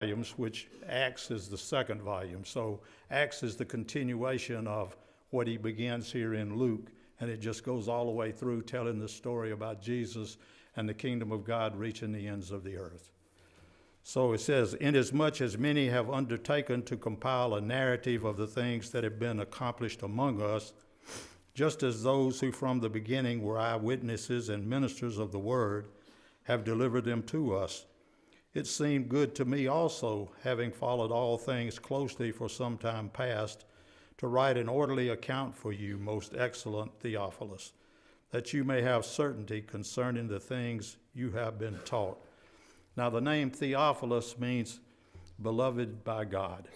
volumes, which Acts is the second volume. So Acts is the continuation of what he begins here in Luke, and it just goes all the way through telling the story about Jesus and the kingdom of God reaching the ends of the earth. So it says, inasmuch as many have undertaken to compile a narrative of the things that have been accomplished among us, just as those who from the beginning were eyewitnesses and ministers of the word have delivered them to us, it seemed good to me also, having followed all things closely for some time past, to write an orderly account for you, most excellent Theophilus, that you may have certainty concerning the things you have been taught. Now, the name Theophilus means beloved by God.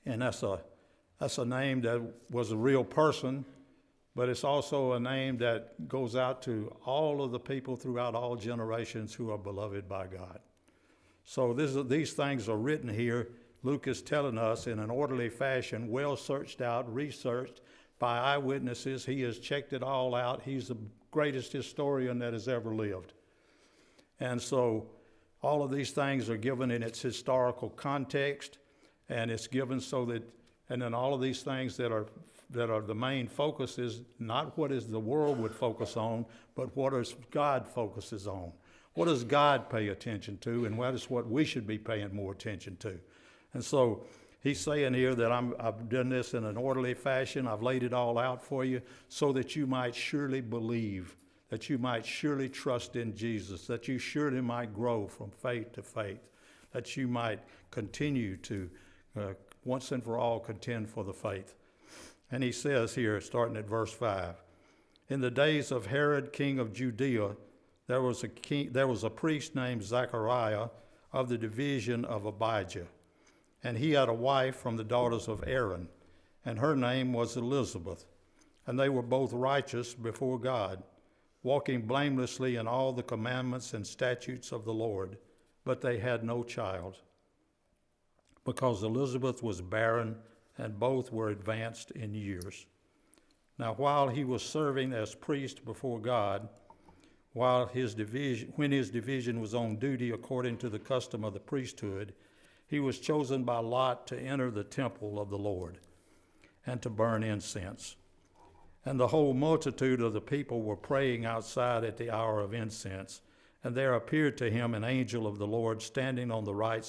And that's a name that was a real person, but it's also a name that goes out to all of the people throughout all generations who are beloved by God. So these things are written here. Luke is telling us in an orderly fashion, well searched out, researched by eyewitnesses. He has checked it all out. He's the greatest historian that has ever lived. And so all of these things are given in its historical context, and it's given so that, and then all of these things that are the main focus is not what is the world would focus on, but what is God focuses on. What does God pay attention to, and what is what we should be paying more attention to? And so he's saying here that I've done this in an orderly fashion. I've laid it all out for you so that you might surely believe, that you might surely trust in Jesus, that you surely might grow from faith to faith, that you might continue to once and for all contend for the faith. And he says here, starting at verse 5, in the days of Herod, king of Judea, there was a priest named Zechariah of the division of Abijah. And he had a wife from the daughters of Aaron, and her name was Elizabeth. And they were both righteous before God, walking blamelessly in all the commandments and statutes of the Lord. But they had no child, because Elizabeth was barren, and both were advanced in years. Now, while he was serving as priest before God, when his division was on duty according to the custom of the priesthood, he was chosen by lot to enter the temple of the Lord and to burn incense. And the whole multitude of the people were praying outside at the hour of incense. And there appeared to him an angel of the Lord standing on the right